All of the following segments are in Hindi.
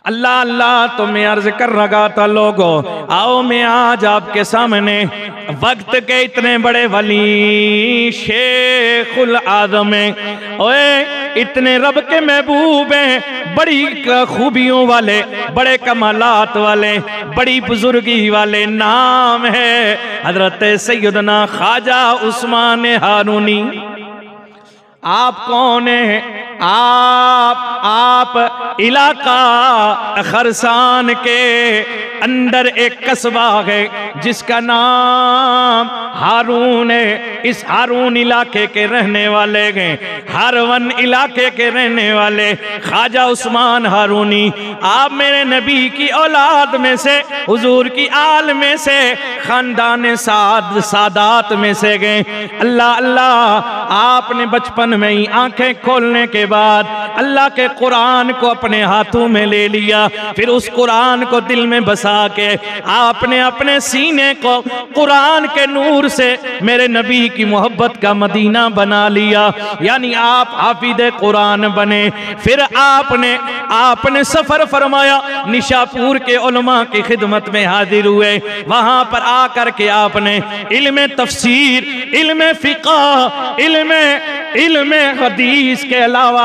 अल्लाह अल्लाह तो मैं अर्ज कर रहा था, लोगों आओ मैं आज आपके सामने वक्त के इतने बड़े वली शेखुल आदम है, ओए इतने रब के महबूब हैं, बड़ी खूबियों वाले, बड़े कमालात वाले, बड़ी बुजुर्गी वाले, नाम है हजरत सैयदना ख्वाजा उस्मान हारूनी। आप कौन है? आप इलाका खरसान के अंदर एक कस्बा है जिसका नाम हारून है। इस हारून इलाके के रहने वाले हैं, हारवन इलाके के रहने वाले ख्वाजा उस्मान हारूनी। आप मेरे नबी की औलाद में से, हुजूर की आल में से, खानदान सादात में से गए। अल्लाह अल्लाह आपने बचपन में ही आंखें खोलने के बाद अल्लाह के कुरान को अपने हाथों में ले लिया, फिर उस कुरान को दिल में बसा के आपने अपने सीने को कुरान के नूर से मेरे नबी की मोहब्बत का मदीना बना लिया, यानी आप हाफिज़े कुरान बने। फिर आपने सफर फरमाया, निशापुर के उलमा की खिदमत में हाजिर हुए। वहां पर आकर के आपने इल्म तफसीर, इल्म फिक़ह, इल्म हदीस के अलावा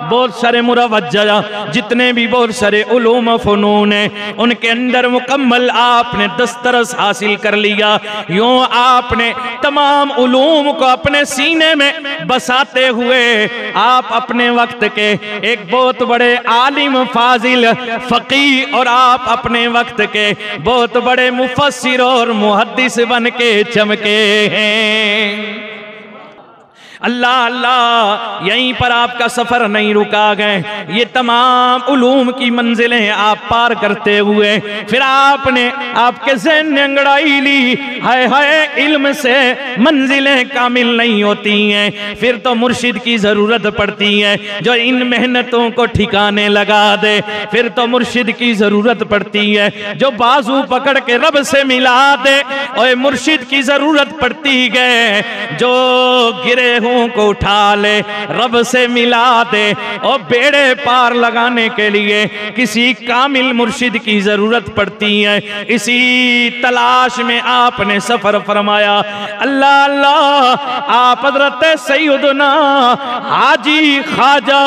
बहुत सारे मुरवज्जा जितने भी बहुत सारे उलूम फ़नून हैं उनके अंदर मुकम्मल आपने दस्तरस हासिल कर लिया। यूं आपने तमाम उलूम को अपने सीने में बसाते हुए आप अपने वक्त के एक बहुत बड़े आलिम, फाजिल, फ़क़ीह और आप अपने वक्त के बहुत बड़े मुफस्सिर और मुहद्दिस बन के चमके हैं। अल्लाह अल्लाह यहीं पर आपका सफर नहीं रुका गए, ये तमाम उलूम की मंजिलें आप पार करते हुए फिर आपके ज़हन ने अंगड़ाई ली, हाय हाय इल्म से मंजिलें कामिल नहीं होती हैं, फिर तो मुर्शिद की ज़रूरत पड़ती है जो इन मेहनतों को ठिकाने लगा दे। फिर तो मुर्शिद की ज़रूरत पड़ती है जो बाजू पकड़ के रब से मिला दे। और मुर्शिद की ज़रूरत पड़ती है जो गिरे को उठा ले, रब से मिला दे। और बेड़े पार लगाने के लिए किसी कामिल मुर्शिद की जरूरत पड़ती है। इसी तलाश में आपने सफर फरमाया। अल्लाह अल्लाह आप हज़रत सैयदना हाजी ख्वाजा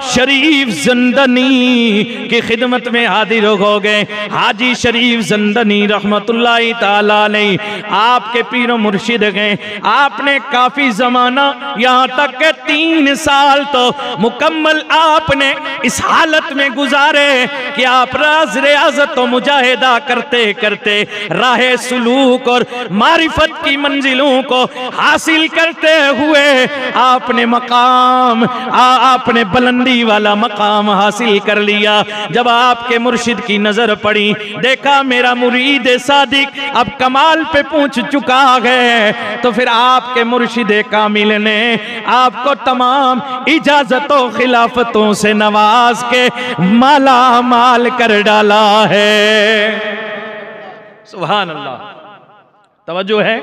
शरीफ ज़ंदनी की खिदमत में हाजिर हो गए। हाजी शरीफ ज़ंदनी रहमतुल्लाहि ताला अलैह आपके पीरो मुर्शिद गए। आपने काफी जमाना यहाँ तक के 3 साल तो मुकम्मल आपने इस हालत में गुजारे कि आप राज रियाजत और मुजाहिदा करते करते राहे सुलूक और मारिफत की मंजिलों को हासिल करते हुए आपने आपने बुलंदी वाला मकाम हासिल कर लिया। जब आपके मुर्शिद की नजर पड़ी, देखा मेरा मुरीद सादिक अब कमाल पे पहुंच चुका है, तो फिर आपके मुर्शिद कामिल ने आपको तमाम इजाजतों खिलाफतों से नवाज के माला माल कर डाला है। सुभान अल्लाह। तवज्जो है।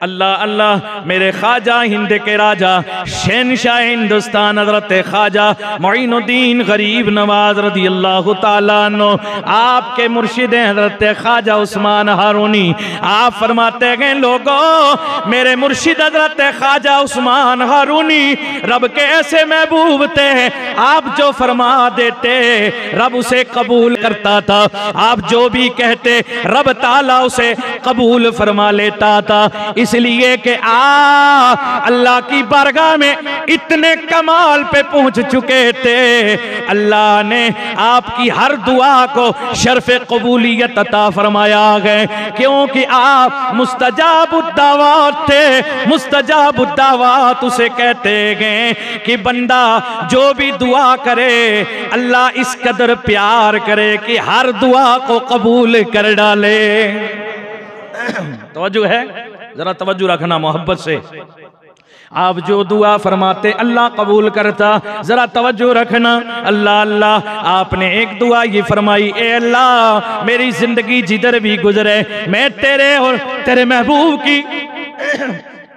अल्लाह अल्लाह मेरे ख्वाजा हिंद के राजा शहनशाह हिंदुस्तान हज़रत ख्वाजा मोइनुद्दीन गरीब नवाज रज़ी अल्लाह ताला अन्हु आपके मुर्शिद हज़रत ख्वाजा उस्मान हारूनी आप फरमाते हैं, लोगों मेरे मुर्शिद हज़रत ख्वाजा उस्मान हारूनी रब के ऐसे महबूब थे, आप जो फरमा देते रब उसे कबूल करता था, आप जो भी कहते रब ताला उसे कबूल फरमा लेता था। इसलिए कि अल्लाह की बारगाह में इतने कमाल पे पहुंच चुके थे, अल्लाह ने आपकी हर दुआ को शर्फ कबूलियत अता फरमाया गए, क्योंकि आप मुस्तजाबुद्दावात थे। मुस्तजाबुद्दावात उसे कहते गए कि बंदा जो भी दुआ करे अल्लाह इस कदर प्यार करे कि हर दुआ को कबूल कर डाले। तवज्जो है, जरा तवज्जो रखना मोहब्बत से। आप जो दुआ फरमाते अल्लाह कबूल करता, जरा तवज्जो रखना। अल्लाह अल्लाह आपने एक दुआ ये फरमाई, ए अल्लाह मेरी जिंदगी जिधर भी गुजरे मैं तेरे और तेरे महबूब की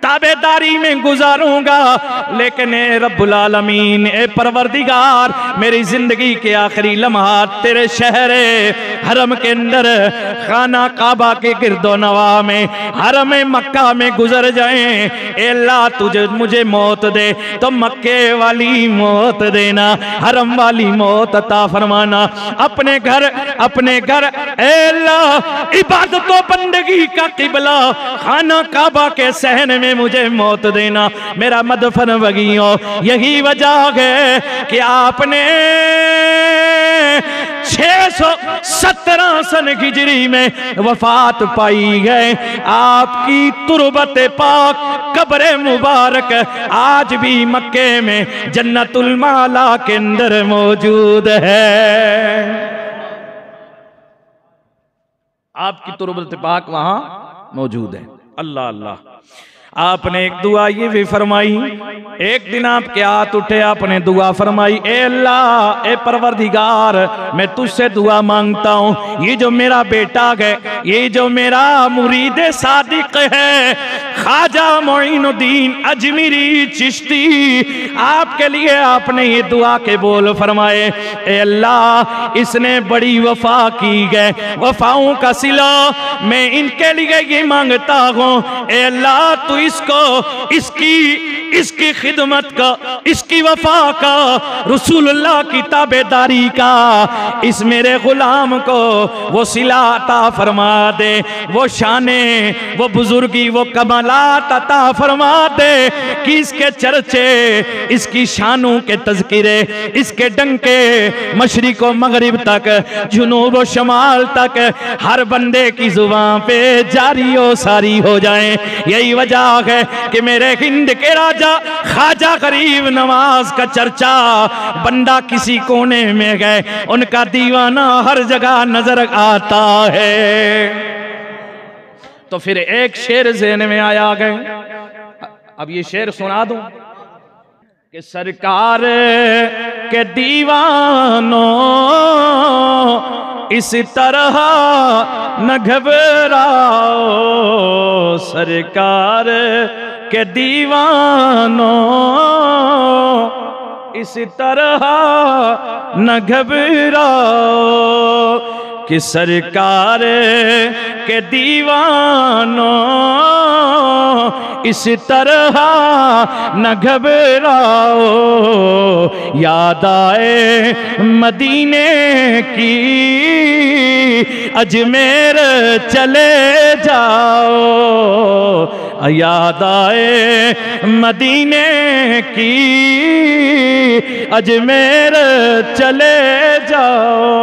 ताबेदारी में गुजारूंगा, लेकिन ए रब्बुल आलमीन, ए परवरदिगार, मेरी जिंदगी के आखिरी लम्हात तेरे शहर हरम के अंदर खाना काबा के गिरदो नवा में हरम मक्का में गुजर जाए। ए अल्लाह तुझे मुझे मौत दे तो मक्के वाली मौत देना, हरम वाली मौत अता फरमाना। अपने घर ए अल्लाह इबादतों बंदगी का किबला खाना काबा के सहन में मुझे मौत देना, मेरा मदफन वगियो। यही वजह है कि आपने 617 सन हिजरी में वफात पाई है। आपकी तुरबत पाक कब्र मुबारक आज भी मक्के में जन्नतुल माला के अंदर मौजूद है। आपकी तुरबत पाक वहां मौजूद है। अल्लाह अल्लाह। आपने एक दुआ ये भी फरमाई, एक दिन आपके हाथ उठे, आपने दुआ फरमाई, ए अल्लाह, ए परवरदिगार, मैं तुझसे दुआ मांगता हूँ, ये जो मेरा बेटा है, ये जो मेरा मुरीद सादिक है ख्वाजा मोइनुद्दीन अजमेरी चिश्ती, आपके लिए आपने ये दुआ के बोल फरमाए। ए अल्लाह, इसने बड़ी वफा की है, वफाओं का सिला मैं इनके लिए ये मांगता हूँ। ए अल्लाह, तू इसको इसकी खिदमत का, इसकी वफा का, रसूलुल्लाह की ताबेदारी का इस मेरे गुलाम को वो सिला अता फरमा दे, वो शाने, वो बुजुर्गी, वो कमालात अता फरमा दे कि इसके चर्चे, इसकी शानों के तज़किरे, इसके डंके मशरिक व मगरिब तक, जुनूब व शमाल तक हर बंदे की जुबान पे जारी व सारी हो जाए। यही वजह है कि मेरे हिंद के राजा ख्वाजा गरीब नवाज का चर्चा बंदा किसी कोने में गए, उनका दीवाना हर जगह नजर आता है। तो फिर एक शेर ज़हन में आया गए, अब ये शेर सुना दूं कि सरकार के दीवानों इस तरह न घबराओ, सरकार के दीवानों इस तरह न घबराओ, कि सरकार के दीवानों इस तरह न घबराओ, याद आए मदीने की अजमेर चले जाओ, याद आए मदीने की अजमेर चले जाओ।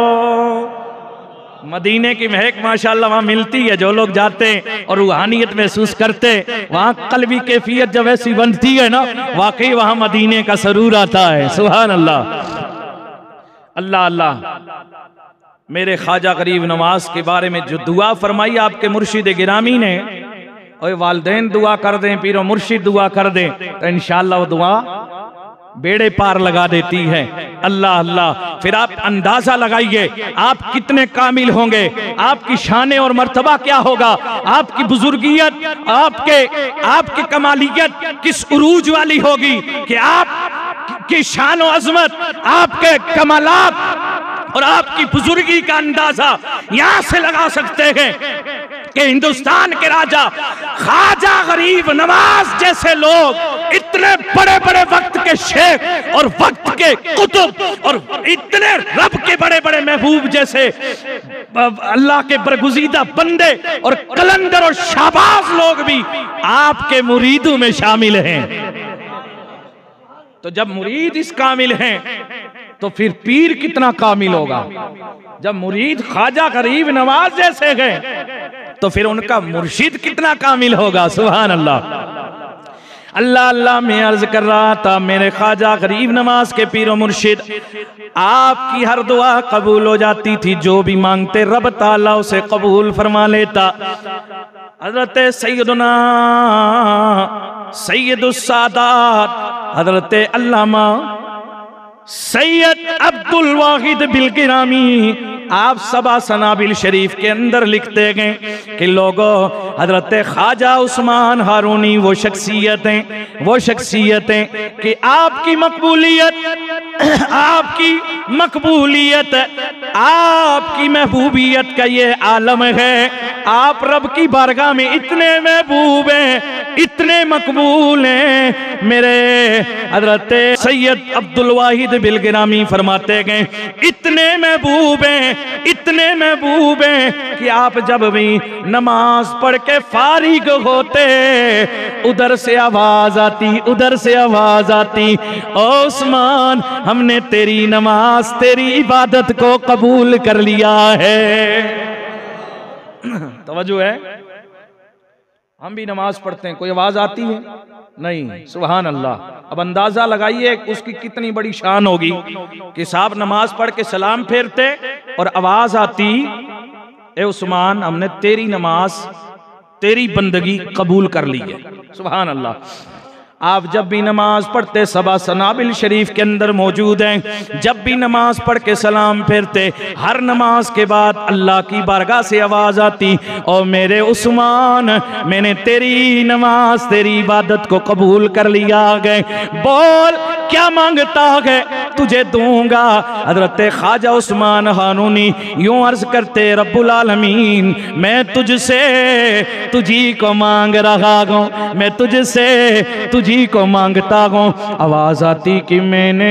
मदीने की महक माशाअल्लाह वहाँ मिलती है, जो लोग जाते हैं और रूहानियत महसूस करते, वहाँ कल्बी कैफियत जब ऐसी बनती है ना, वाकई वहाँ मदीने का सरूर आता है। सुभान अल्लाह। अल्लाह अल्लाह। मेरे ख्वाजा गरीब नवाज के बारे में जो दुआ फरमाई आपके मुर्शिद गिरामी ने, और वालदैन दुआ कर दें, पीरो मुर्शिद दुआ कर दें, तो इंशाअल्लाह वो दुआ बेड़े पार लगा देती है। अल्लाह अल्लाह। फिर आप अंदाजा लगाइए आप कितने कामिल होंगे, आपकी शान और मर्तबा क्या होगा, आपकी बुजुर्गियत, आपकी कमालियत किस उरूज वाली होगी कि आप की शान और अजमत, आपके कमालात और आपकी बुजुर्गी का अंदाजा यहां से लगा सकते हैं कि हिंदुस्तान के राजा ख्वाजा गरीब नवाज जैसे लोग, इतने बड़े बड़े वक्त के शेख और वक्त के कुतुब और इतने रब के बड़े बड़े महबूब जैसे अल्लाह के बरगुज़ीदा बंदे और कलंदर और शाबाज लोग भी आपके मुरीदों में शामिल हैं। तो जब मुरीद इस कामिल हैं तो फिर पीर कितना कामिल होगा। जब मुरीद ख्वाजा गरीब नवाज जैसे गए तो फिर उनका मुर्शिद कितना कामिल होगा। सुभान अल्लाह। अल्लाह अल्लाह। मैं अर्ज कर रहा था मेरे ख्वाजा गरीब नवाज के पीर मुर्शिद, आपकी हर दुआ कबूल हो जाती थी, जो भी मांगते रब ताला उसे कबूल फरमा लेता। हजरत सैयदुना सैयदुस सादात हजरत अल्लामा सैयद अब्दुल वाहिद बिल गिरामी आप सबा सनाबिल शरीफ के अंदर लिखते गए कि लोगों, हजरत ख्वाजा उस्मान हारूनी वो शख्सियतें कि आपकी मकबूलियत, आपकी मकबूलियत, आपकी महबूबियत का ये आलम है। आप रब की बारगाह में इतने महबूब हैं, इतने मकबूल हैं। मेरे हजरत सैयद अब्दुल वाहिद बिलगिरामी फरमाते गए, इतने महबूब हैं, इतने महबूब हैं कि आप जब भी नमाज पढ़ के फारिग होते, उधर से आवाज आती, उधर से आवाज आती, ओ उस्मान, हमने तेरी नमाज, तेरी इबादत को कबूल कर लिया है। तवज्जो है, हम भी नमाज पढ़ते हैं, कोई आवाज आती है नहीं, सुभान अल्लाह। अब अंदाजा लगाइए उसकी कितनी बड़ी शान होगी कि साहब नमाज पढ़ के सलाम फेरते और आवाज आती, ए उस्मान, हमने तेरी नमाज, तेरी बंदगी कबूल कर ली है, सुभान अल्लाह। आप जब भी नमाज पढ़ते, सबा सनाबिल शरीफ के अंदर मौजूद हैं, जब भी नमाज पढ़ के सलाम फेरते, हर नमाज के बाद अल्लाह की बारगाह से आवाज आती, और मेरे उस्मान, मैंने तेरी नमाज, तेरी इबादत को कबूल कर लिया गए, बोल क्या मांगता है तुझे दूंगा। हजरत ख्वाजा उस्मान हारूनी यूं अर्ज करते, रब्बुल आलमीन, मैं तुझसे तुझी को मांग रहा हूँ, मैं तुझसे तुझी को मांगता हूँ। आवाज आती कि मैंने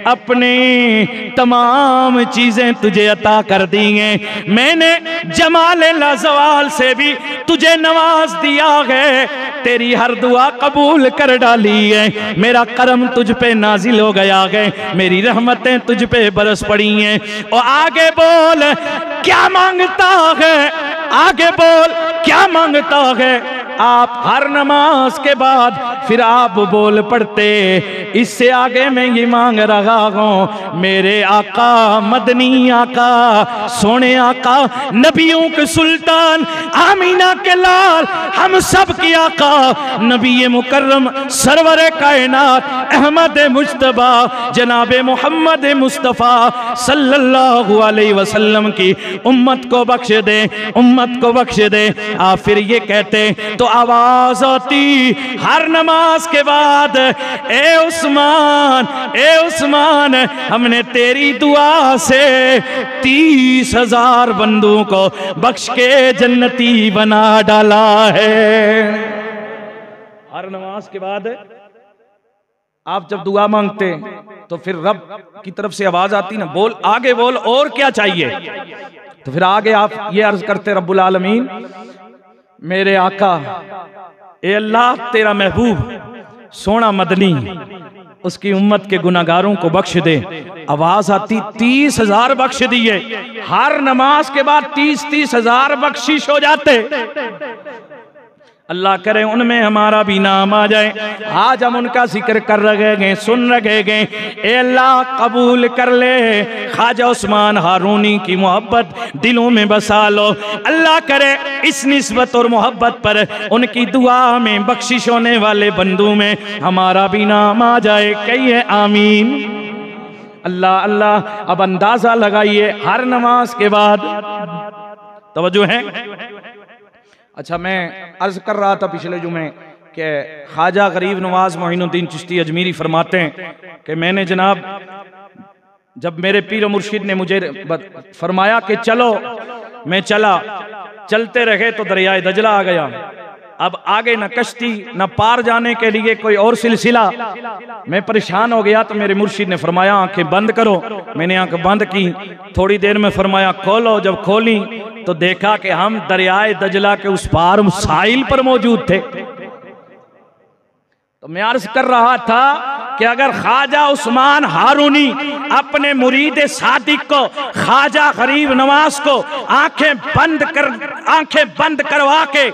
अपनी तमाम चीजें तुझे अता कर दी हैं, मैंने जमाले लाजवाल से भी तुझे नवाज दिया है, तेरी हर दुआ कबूल कर डाली है, मेरा करम तुझ पे नाजिल हो गया है, मेरी रहमतें तुझ पे बरस पड़ी हैं। और आगे बोल क्या मांगता है, आगे बोल क्या मांगता है। आप हर नमाज के बाद फिर आप बोल पड़ते, इससे आगे मैं ये मांग रहा हूँ, मेरे आका, मदनी आका, सोने आका, नबियों के सुल्तान, आमीना के लाल, हम सब की आका, नबी मुकर्रम, सरवर कायनात, अहमद मुज्तबा, जनाबे मोहम्मद मुस्तफ़ा सल्लल्लाहु अलैहि वसल्लम की उम्मत को बख्श दे, उम्मत को बख्श दे। आप फिर ये कहते तो आवाज आती हर नमाज के बाद, ए उस्मान, ए उस्मान, हमने तेरी दुआ से 30,000 बंदों को बख्श के जन्नती बना डाला है। हर नमाज के बाद आप जब दुआ मांगते तो फिर रब की तरफ से आवाज आती ना, बोल आगे बोल, और क्या चाहिए। तो फिर आगे आप ये अर्ज करते, रब्बुल आलमीन, मेरे आका, ए अल्लाह, तेरा महबूब सोना मदनी, उसकी उम्मत के गुनाहगारों को बख्श दे। आवाज आती 30,000 बख्श दिए। हर नमाज के बाद 30,000 बख्शिश हो जाते। अल्लाह करे उनमें हमारा भी नाम आ जाए। आज हम उनका जिक्र कर रहे गए, सुन रहे गए। ए अल्लाह कबूल कर ले, ख्वाजा उस्मान हारूनी की मोहब्बत दिलों में बसा लो। अल्लाह करे इस निस्बत और मोहब्बत पर उनकी दुआ में बख्शिश होने वाले बंदों में हमारा भी नाम आ जाए। कहिए आमीन। अल्लाह अल्लाह। अब अंदाजा लगाइए हर नमाज के बाद, तवज्जो है। अच्छा, मैं अर्ज कर रहा था पिछले जुमे कि ख्वाजा गरीब नवाज मोइनुद्दीन चिश्ती अजमीरी फरमाते हैं कि मैंने जनाब, जब मेरे पीर मुर्शिद ने मुझे फरमाया कि चलो, मैं चला, चलते रहे तो दरियाए दजला आ गया। अब आगे न कश्ती न पार जाने के लिए कोई और सिलसिला। मैं परेशान हो गया तो मेरे मुर्शिद ने फरमाया आंखें बंद करो। मैंने आंखें बंद की, थोड़ी देर में फरमाया खोलो। जब खोली तो देखा कि हम दरियाए दजला के उस पार साहिल पर मौजूद थे। तो मैं अर्ज कर रहा था कि अगर ख्वाजा उस्मान हारूनी अपने मुरीद सादिक को, ख्वाजा गरीब नवाज को आंखें बंद करवा के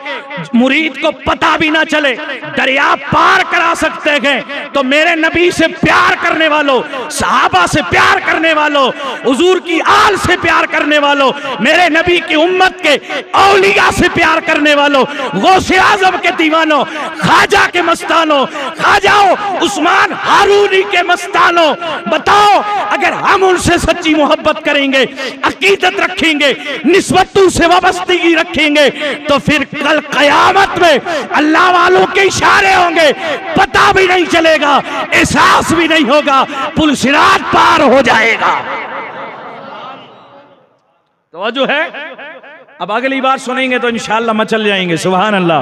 मुरीद को पता भी ना चले दरिया पार करा सकते हैं, तो मेरे नबी से प्यार करने वालों, सहाबा से प्यार करने वालों, हुजूर की आल से प्यार करने वालों, मेरे नबी की उम्मत के औलिया से प्यार करने वालों, गौसे आजम के दीवानों, ख्वाजा के मस्तानों, ख्वाजा उस्मान हारूनी के मस्तानों, बताओ अगर हम उनसे सच्ची मोहब्बत करेंगे, अकीदत रखेंगे, निस्बतों से वाबस्तगी रखेंगे, तो फिर कल कयामत में अल्लाह वालों के इशारे होंगे, पता भी नहीं चलेगा, एहसास भी नहीं होगा, पुल सिरात पार हो जाएगा। तो जो है अब अगली बार सुनेंगे तो इंशाअल्लाह मचल जाएंगे। सुभान अल्लाह,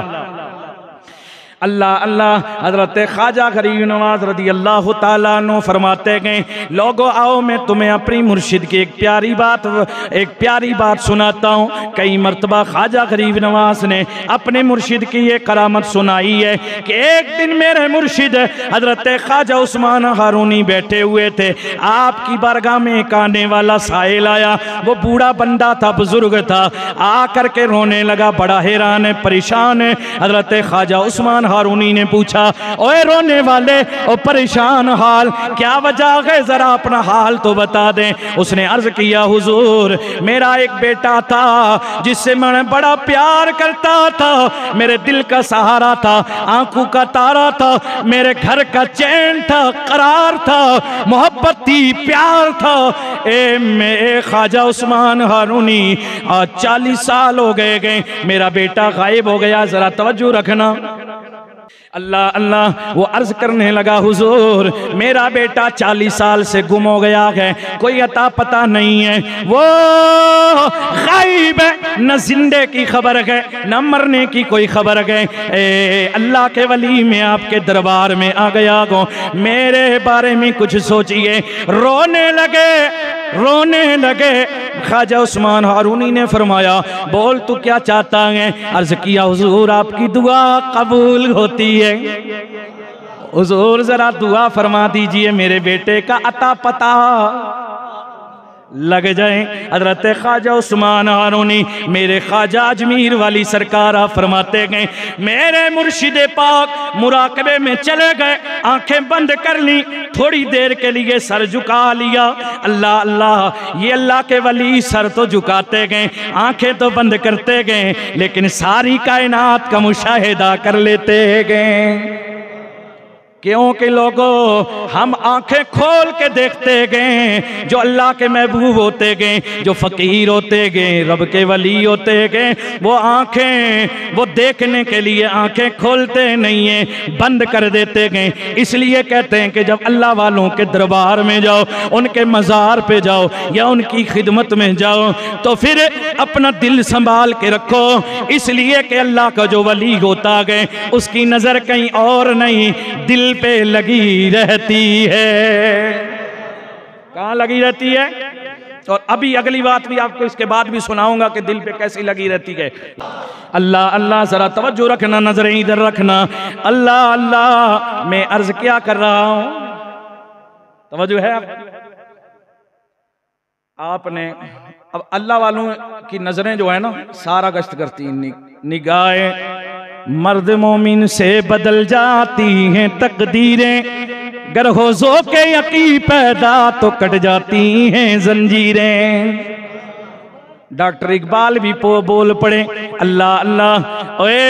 अल्लाह अल्लाह। हजरत ख्वाजा गरीब नवाज रदी अल्लाह ताला अन्हु फरमाते गए, लोगो आओ मैं तुम्हें अपनी मुर्शिद की एक प्यारी बात सुनाता हूँ। कई मरतबा ख्वाजा गरीब नवाज ने अपने मुर्शिद की ये करामत सुनाई है कि एक दिन मेरे मुर्शिद हजरत ख्वाजा उस्मान हारूनी बैठे हुए थे, आपकी बारगाह में एक आने वाला साहिल आया। वो बूढ़ा बंदा था, बुजुर्ग था, आकर के रोने लगा, बड़ा हैरान है, परेशान है। हजरत ख्वाजा उस्मान हारूनी ने पूछा, ओए रोने वाले, ओ परेशान हाल, क्या वजह है, जरा अपना हाल तो बता दें। उसने अर्ज किया, हुजूर मेरा एक बेटा था जिससे मैं बड़ा प्यार करता था, मेरे दिल का सहारा था, आंखों का तारा था, मेरे घर का चैन था, करार था, मोहब्बत थी, प्यार था। मैं ख्वाजा उस्मान हारूनी आज 40 साल हो गए, मेरा बेटा गायब हो गया, जरा तवज्जो रखना। अल्लाह अल्लाह। वो अर्ज करने लगा, हुजूर मेरा बेटा 40 साल से गुम हो गया है, कोई अता पता नहीं है, वो गायब है, न जिंदे की खबर है न मरने की कोई खबर है। अल्लाह के वली में आपके दरबार में आ गया हो, मेरे बारे में कुछ सोचिए। रोने लगे। ख्वाजा उस्मान हारूनी ने फरमाया, बोल तू क्या चाहता है। अर्ज किया, हुजूर आपकी दुआ कबूल होती है, हुजूर जरा दुआ फरमा दीजिए, मेरे बेटे का अता पता लग जाए। हजरत ख्वाजा उस्मान हारूनी मेरे ख्वाजा अजमीर वाली सरकार फरमाते गए, मेरे मुर्शिद पाक मुराकबे में चले गए, आंखें बंद कर ली, थोड़ी देर के लिए सर झुका लिया। अल्लाह अल्लाह, ये अल्लाह के वली सर तो झुकाते गए, आंखें तो बंद करते गए, लेकिन सारी कायनात का मुशाहिदा कर लेते गए। क्योंकि लोगों हम आंखें खोल के देखते गए, जो अल्लाह के महबूब होते गए, जो फकीर होते गए, रब के वली होते गए, वो आंखें वो देखने के लिए आंखें खोलते नहीं है, बंद कर देते गए। इसलिए कहते हैं कि जब अल्लाह वालों के दरबार में जाओ, उनके मज़ार पे जाओ या उनकी खिदमत में जाओ, तो फिर अपना दिल संभाल के रखो, इसलिए कि अल्लाह का जो वली होता गए उसकी नज़र कहीं और नहीं, दिल पे लगी रहती है। कहाँ लगी रहती है? और अभी अगली बात भी आपको इसके बाद भी सुनाऊंगा कि दिल पे कैसी लगी रहती है। अल्लाह अल्लाह, जरा तवज्जो रखना, नजरें इधर रखना। अल्लाह अल्लाह, मैं अर्ज क्या कर रहा हूं, तवज्जो है आपने। अब अल्लाह वालों की नजरें जो है ना सारा गश्त करती हैं, निगाहें मर्द मोमिन से बदल जाती हैं तकदीरें, गर हो ज़ोक़े यकी पैदा तो कट जाती हैं जंजीरें। डॉक्टर इकबाल भी बोल पड़े, अल्लाह अल्लाह, ओए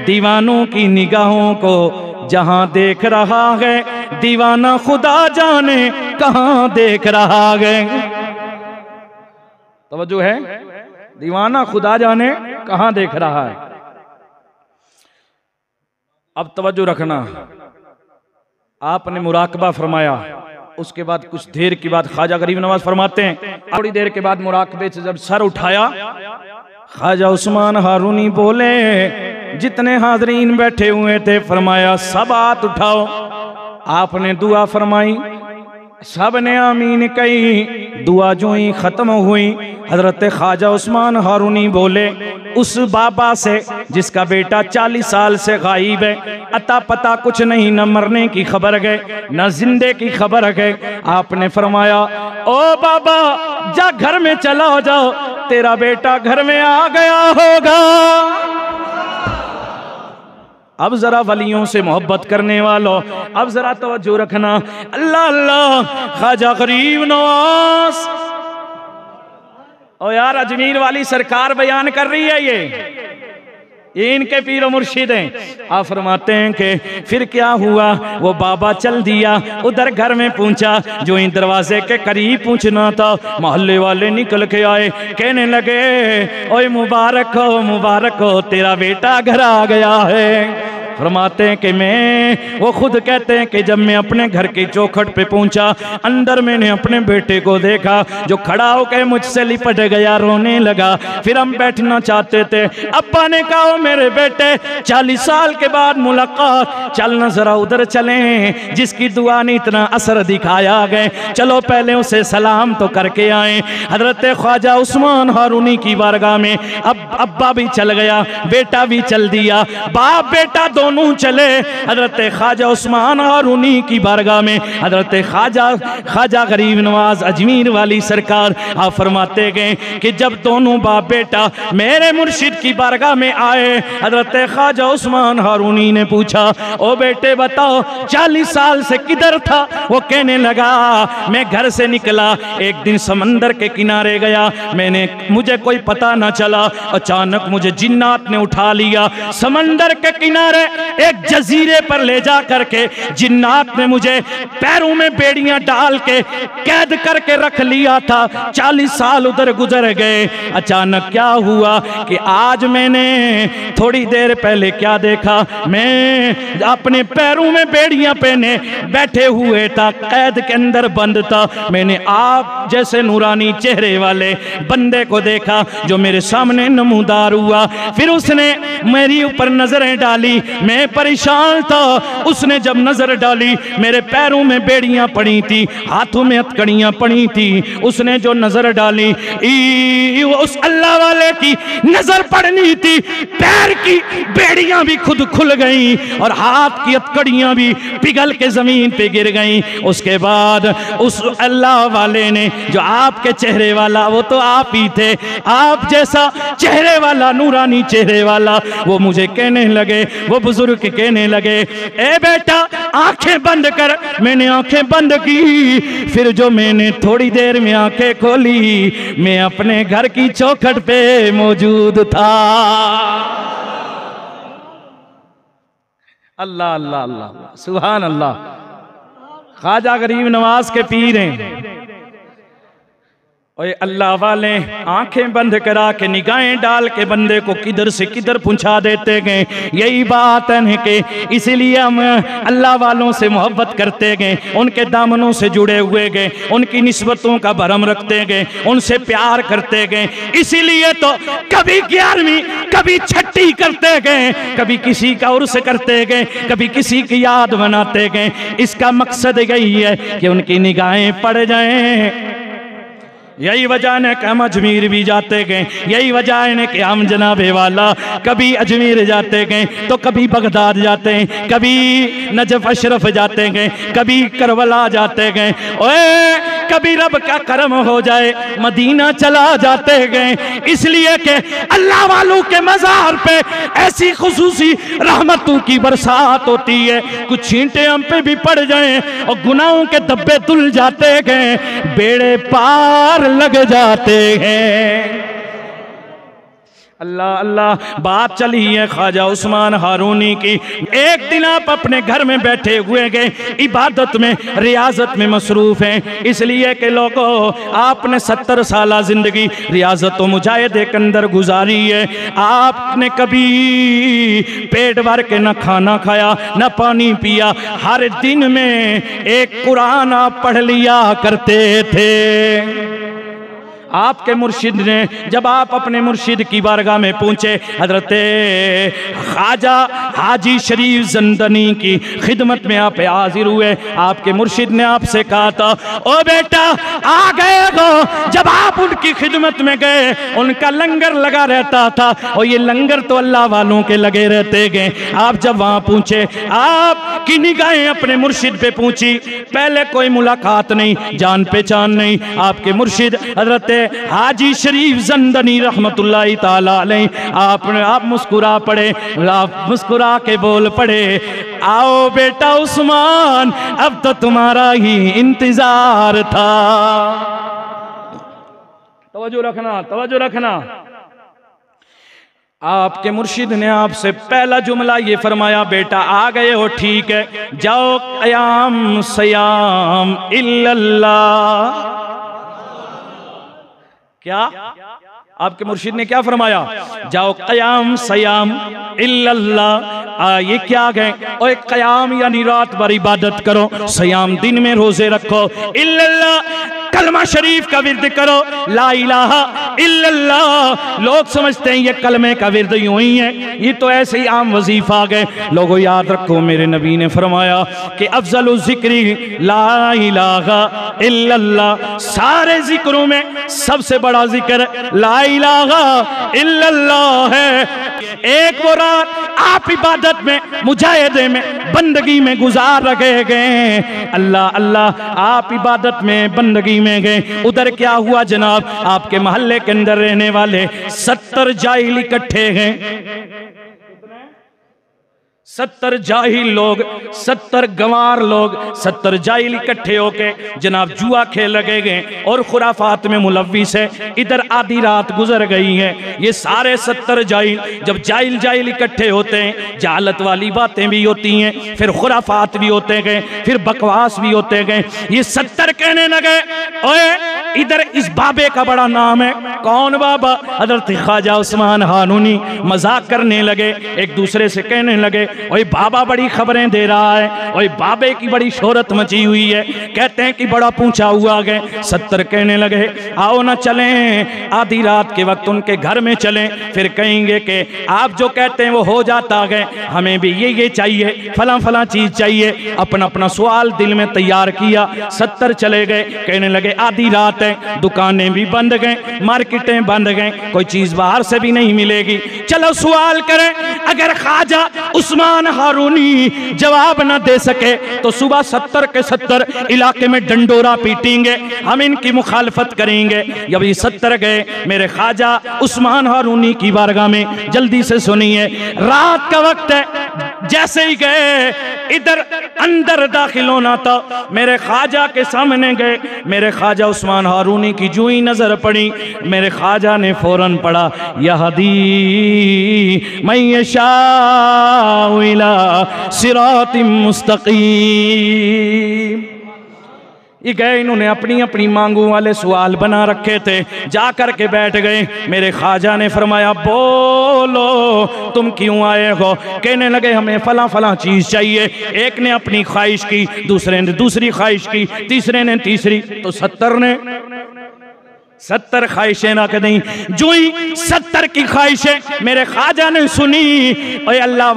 दीवानों की निगाहों को जहां देख रहा है, दीवाना खुदा जाने कहां देख रहा है। तवज्जो है, दीवाना खुदा जाने कहां देख रहा है। अब तवज्जो रखना, आपने मुराकबा फरमाया, उसके बाद कुछ देर के बाद ख्वाजा गरीब नवाज फरमाते हैं, थोड़ी देर के बाद मुराकबे से जब सर उठाया, ख्वाजा उस्मान हारूनी बोले, जितने हाजरीन बैठे हुए थे, फरमाया सब हाथ उठाओ। आपने दुआ फरमाई, सब ने आमीन कही। दुआ जो ही खत्म हुई, हजरत ख्वाजा उस्मान हारूनी बोले, उस बाबा से जिसका बेटा 40 साल से गायब है, अता पता कुछ नहीं, न मरने की खबर है न जिंदे की खबर है। आपने फरमाया, ओ बाबा जा घर में चला जाओ, तेरा बेटा घर में आ गया होगा। अब जरा वलियों से मोहब्बत करने वालों, अब जरा तवज्जो रखना। अल्लाह अल्लाह, ख्वाजा गरीब नवाज, ओ यार अजमीर वाली सरकार बयान कर रही है, ये ये इनके पीर मुर्शिद हैं। आप फरमाते हैं कि फिर क्या हुआ, वो बाबा चल दिया उधर घर में पहुंचा। जो इन दरवाजे के करीब पहुंचना था, मोहल्ले वाले निकल के आए, कहने लगे ओए मुबारक हो, तेरा बेटा घर आ गया है। फरमाते हैं कि वो खुद कहते हैं कि जब मैं अपने घर की चौखट पे पहुंचा, अंदर मैंने अपने बेटे को देखा जो खड़ा होकर मुझसे लिपट गया, रोने लगा। फिर हम बैठना चाहते थे, अब्बा ने कहा मेरे बेटे 40 साल के बाद मुलाकात, चल ना जरा उधर चलें, जिसकी दुआ ने इतना असर दिखाया गए, चलो पहले उसे सलाम तो करके आए। हजरत ख्वाजा उस्मान हारूनी की बारगाह में अब अब्बा भी चल गया, बेटा भी चल दिया, बाप बेटा दोनों चले हजरत ख्वाजा उस्मान हारूनी की बारगाह में। हजरत ख्वाजा गरीब नवाज अजमेर वाली सरकार आप फरमाते गए कि जब दोनों बाप बेटा मेरे मुर्शिद की बारगाह में आए, हजरत ख्वाजा उस्मान हारूनी ने पूछा ओ बेटे बताओ 40 साल से किधर था? वो कहने लगा मैं घर से निकला, एक दिन समंदर के किनारे गया, मुझे कोई पता ना चला, अचानक मुझे जिन्नात ने उठा लिया, समंदर के किनारे एक जजीरे पर ले जा करके जिन्नात ने मुझे पैरों में बेड़ियां डाल के कैद करके रख लिया था। 40 साल उधर गुजर गए। अचानक क्या हुआ कि आज मैंने थोड़ी देर पहले क्या देखा, मैं अपने पैरों में बेड़ियां पहने बैठे हुए था, कैद के अंदर बंद था। मैंने आप जैसे नूरानी चेहरे वाले बंदे को देखा जो मेरे सामने नमूदार हुआ। फिर उसने मेरी ऊपर नजरें डाली, मैं परेशान था। उसने जब नजर डाली, मेरे पैरों में बेड़ियां पड़ी थी, हाथों में हथकड़ियां पड़ी थी। उसने जो नजर डाली, उस अल्लाह वाले की नजर पड़नी थी, पैर की बेड़ियां भी खुद खुल गई और हाथ की हथकड़ियां भी पिघल के जमीन पे गिर गई। उसके बाद उस अल्लाह वाले ने, जो आपके चेहरे वाला, वो तो आप ही थे, आप जैसा चेहरे वाला, नूरानी चेहरे वाला, वो मुझे कहने लगे, वो बुजुर्ग कहने लगे ए बेटा आंखें बंद कर। मैंने आंखें बंद की, फिर जो मैंने थोड़ी देर में आंखें खोली, मैं अपने घर की चौखट पे मौजूद था। अल्लाह अल्लाह अल्लाह सुभान अल्लाह। ख्वाजा गरीब नवाज के पीर हैं। और अल्लाह वाले आंखें बंद करा के निगाहें डाल के बंदे को किधर से किधर पहुंचा देते गए। यही बात है कि इसीलिए हम अल्लाह वालों से मोहब्बत करते गए, उनके दामनों से जुड़े हुए गए, उनकी निस्बतों का भरम रखते गए, उनसे प्यार करते गए। इसीलिए तो कभी 11वीं कभी 6ठी करते गए, कभी किसी का उर्स करते गए, कभी किसी की याद बनाते गए। इसका मकसद यही है कि उनकी निगाहें पड़ जाएं। यही वजह है कि हम अजमेर भी जाते गए, यही वजह है कि हम जनाबे वाला कभी अजमेर जाते गए तो कभी बगदाद जाते हैं, कभी नजफ अशरफ जाते गए, कभी करबला जाते गए, ओए कभी रब का करम हो जाए मदीना चला जाते गए। इसलिए कि अल्लाह वालों के मज़ार पे ऐसी खुसूसी रहमतों की बरसात होती है, कुछ छींटे हम पे भी पड़ जाएं और गुनाहों के धब्बे धुल जाते गए, बेड़े पार लग जाते हैं। अल्लाह अल्लाह। बात चली है ख्वाजा उस्मान हारूनी की। एक दिन आप अपने घर में बैठे हुए गए, इबादत में, रियाजत में मसरूफ हैं, इसलिए कि लोगों आपने 70 साल जिंदगी रियाजत व मुजाहिदे के अंदर गुजारी है। आपने कभी पेट भर के न खाना खाया न पानी पिया, हर दिन में एक कुरान आप पढ़ लिया करते थे। आपके मुर्शिद ने, जब आप अपने मुर्शिद की बारगाह में पहुंचे, हजरत ख्वाजा हाजी शरीफ जंदनी की खिदमत में आप हाजिर हुए। आपके मुर्शिद ने आपसे कहा था ओ बेटा आ गए हो। जब आप उनकी खिदमत में गए, उनका लंगर लगा रहता था और ये लंगर तो अल्लाह वालों के लगे रहते गए। आप जब वहां पहुंचे, आपकी निगाहें अपने मुर्शिद पे पहुंची। पहले कोई मुलाकात नहीं, जान पहचान नहीं। आपके मुर्शिद हजरत हाजी शरीफ जंदनी रहमतुल्लाहि ताला अलैह, आप मुस्कुरा पड़े, आप मुस्कुरा के बोल पड़े आओ बेटा उस्मान, अब तो तुम्हारा ही इंतजार था। तवज्जो रखना, तवज्जो रखना। आपके मुर्शिद ने आपसे पहला जुमला ये फरमाया, बेटा आ गए हो ठीक है, जाओ क़याम सयाम इल्लल्लाह। क्या आपके मुर्शिद ने क्या फरमाया? जाओ क़याम सयाम इल्लल्लाह। ये क्या गए? और क़याम यानी रात भर इबादत करो, सयाम दिन में रोजे रखो, इल्लल्लाह कलमा शरीफ का विर्द करो, ला इलाहा इल्लल्लाह। लोग समझते हैं ये कलमे का विर्द यूं ही है, ये तो ऐसे ही आम वजीफा आ गए। लोगों याद रखो, मेरे नबी ने फरमाया कि अफजलु जिक्री ला इलाहा इल्लल्लाह। सारे जिक्रों में सबसे बड़ा जिक्र ला इलाहा इल्लल्लाह है। एक वो रात आप इबादत में, मुजाहिदे में, बंदगी में गुजार रखे गए, अल्लाह अल्लाह आप इबादत में, बंदगी में गए। उधर क्या हुआ जनाब? आपके मोहल्ले के अंदर रहने वाले 70 जाहिल इकट्ठे हैं, 70 जाहिल लोग, 70 गंवार लोग, 70 जाहिल इकट्ठे होके जनाब जुआ खेल लगे गए और खुराफात में मुलव्विस है। इधर आधी रात गुजर गई है। ये सारे 70 जाहिल, जब जाहिल जाहिल इकट्ठे होते हैं, जालत वाली बातें भी होती हैं, फिर खुराफात भी होते गए, फिर बकवास भी होते गए। ये 70 कहने लगे, ओए इधर इस बाबे का बड़ा नाम है। कौन बाबा? हजरत ख्वाजा उस्मान हारूनी। मजाक करने लगे, एक दूसरे से कहने लगे, ओए बाबा बड़ी खबरें दे रहा है, ओए बाबे की बड़ी शोहरत मची हुई है, कहते हैं कि बड़ा पूछा हुआ गए। 70 कहने लगे, आओ ना चलें, आधी रात के वक्त उनके घर में चलें, फिर कहेंगे कि आप जो कहते हैं वो हो जाता गए, हमें भी ये चाहिए, फला फला चीज चाहिए। अपना अपना सवाल दिल में तैयार किया। 70 चले गए, कहने लगे आधी रात है, दुकानें भी बंद गए, मार्केटें बंद गए, कोई चीज बाहर से भी नहीं मिलेगी, चलो सवाल करें। अगर ख्वाजा उस्मान हारूनी जवाब न दे सके तो सुबह 70 के 70 इलाके में डंडोरा पीटेंगे, हम इनकी मुखालफत करेंगे। जब ये 70 गए मेरे ख्वाजा उस्मान हारूनी की बारगाह में, जल्दी से सुनिए, रात का वक्त है, जैसे ही गए इधर अंदर दाखिल होना था, मेरे ख्वाजा के सामने गए। मेरे ख्वाजा उस्मान हारूनी की जो ही नजर पड़ी, मेरे ख्वाजा ने फौरन पढ़ा, यहदी मैं यशाउ इला सिरातिम मुस्तकीम। ये गए, इन्होंने अपनी अपनी मांगों वाले सवाल बना रखे थे, जा कर के बैठ गए। मेरे ख्वाजा ने फरमाया, बोलो तुम क्यों आए हो? कहने लगे हमें फला फला चीज चाहिए। एक ने अपनी ख्वाहिश की, दूसरे ने दूसरी ख्वाहिश की, तीसरे ने तीसरी, तो 70 ने 70 ख्वाहिशें ना कहीं। जो ही 70 की ख्वाहिशें मेरे ख्वाजा ने सुनी, और अल्लाह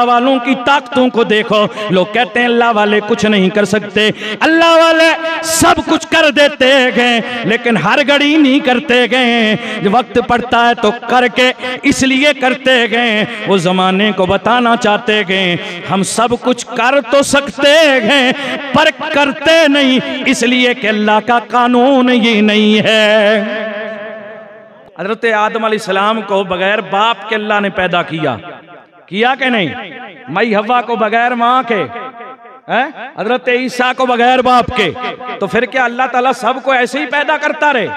वालों की ताकतों को देखो। लोग कहते हैं अल्लाह वाले कुछ नहीं कर सकते, अल्लाह वाले सब कुछ कर देते गए, लेकिन हर घड़ी नहीं करते गए। वक्त पड़ता है तो करके इसलिए करते गए, वो जमाने को बताना चाहते गए हम सब कुछ कर तो सकते गए पर करते नहीं, इसलिए कि अल्लाह का कानून ये नहीं है। हजरत आदम अलैहिस्सलाम को बगैर बाप के अल्लाह ने पैदा किया कि नहीं? मई हवा को बगैर माँ के, हजरत ईसा को बगैर बाप के, तो फिर क्या अल्लाह ताला सबको ऐसे ही पैदा करता रहे?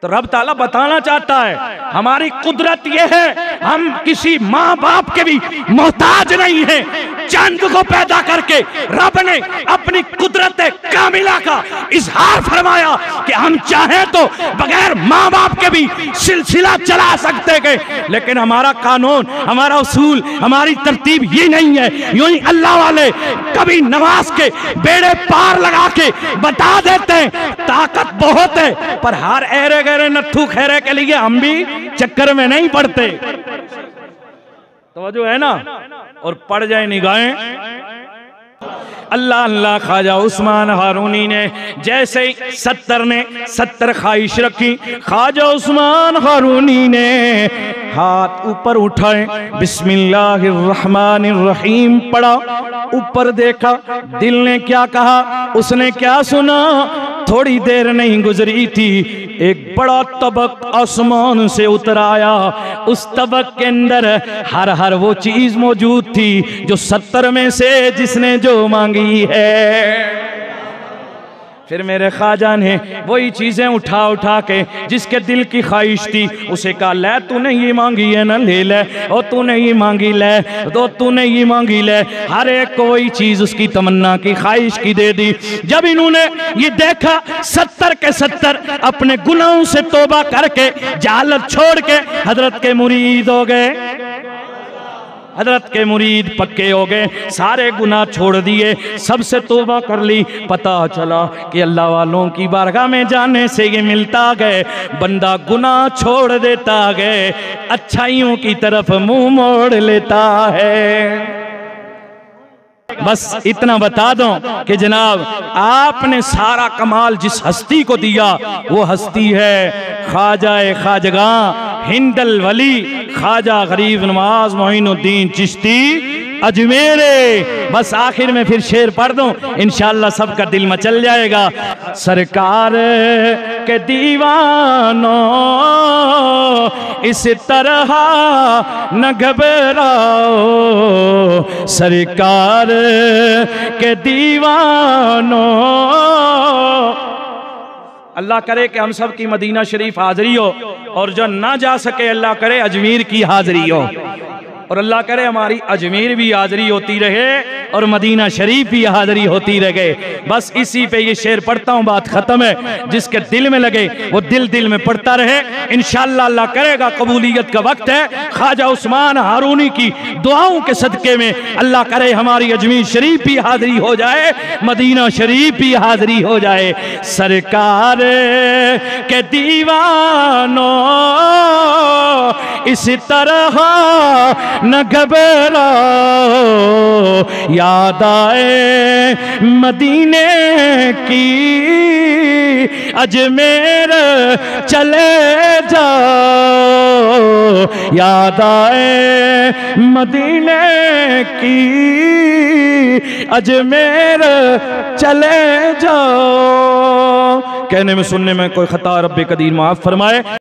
तो रब ताला बताना चाहता है हमारी कुदरत यह है, हम किसी माँ बाप के भी मोहताज नहीं है। चंद को पैदा करके रब ने अपनी कुदरत कामिला का इजहार फरमाया कि हम चाहें तो बगैर माँ बाप के भी सिलसिला चला सकते गए, लेकिन हमारा कानून, हमारा उसूल, हमारी तरतीब ये नहीं है। यूं ही अल्लाह वाले कभी नमाज के बेड़े पार लगा के बता देते हैं ताकत बहुत है, पर हर एरे गहरे नत्थू खैरे के लिए हम भी चक्कर में नहीं पड़ते। तो जो है ना, और पड़ जाए निगाहें। अल्लाह अल्लाह ख्वाजा उस्मान हारूनी ने जैसे 70 ने 70 ख्वाहिश रखी, ख्वाजा उस्मान हारूनी ने हाथ ऊपर उठाए, बिस्मिल्लाहिर्रहमानिर्रहीम पढ़ा, ऊपर देखा, दिल ने क्या कहा, उसने क्या सुना। थोड़ी देर नहीं गुजरी थी, एक बड़ा तबक आसमान से उतर आया। उस तबक के अंदर हर हर वो चीज मौजूद थी जो 70 में से जिसने जो मांगी है। फिर मेरे ख्वाजा ने वही चीजें उठा उठा के जिसके दिल की ख्वाहिश थी उसे कहा, ले तूने ये मांगी है ना, ले ले, और तूने ये मांगी ले, तो तूने ये मांगी ले। हर एक को वही चीज उसकी तमन्ना की ख्वाहिश की दे दी। जब इन्होंने ये देखा 70 के 70 अपने गुनाहों से तौबा करके जहालत छोड़ के हजरत के मुरीद हो गए, हजरत के मुरीद पक्के हो गए, सारे गुनाह छोड़ दिए, सबसे तौबा कर ली। पता चला कि अल्लाह वालों की बारगाह में जाने से ये मिलता गए, बंदा गुनाह छोड़ देता गए, अच्छाइयों की तरफ मुंह मोड़ लेता है। बस इतना बता दो कि जनाब आपने सारा कमाल जिस हस्ती को दिया वो हस्ती है ख्वाजा खाजगां हिंदल वली ख्वाजा गरीब नवाज मोइनुद्दीन चिश्ती अजमेरे। बस आखिर में फिर शेर पढ़ दूं, इंशाअल्लाह सबका दिल मचल जाएगा। सरकार के दीवानों इस तरह न घबराओ, सरकार के दीवानों। अल्लाह करे कि हम सब की मदीना शरीफ हाजिरी हो, और जो ना जा सके अल्लाह करे अजमेर की हाजिरी हो, और अल्लाह करे हमारी अजमेर भी हाजिरी होती रहे और मदीना शरीफ भी हाजिरी होती रहे। बस इसी पे ये शेर पढ़ता हूँ, बात खत्म है। जिसके दिल में लगे वो दिल दिल में पढ़ता रहे, इंशाअल्लाह अल्लाह करेगा। कबूलियत का वक्त है। ख्वाजा उस्मान हारूनी की दुआओं के सदके में अल्लाह करे हमारी अजमेर शरीफ भी हाजिरी हो जाए, मदीना शरीफ भी हाजिरी हो जाए। सरकार के दीवानों इस तरह न घबराओ, याद आए मदीने की अजमेर चले जाओ, याद आए मदीने की अजमेर चले जाओ। कहने में सुनने में कोई खता रब्बे कदीर माफ फरमाए।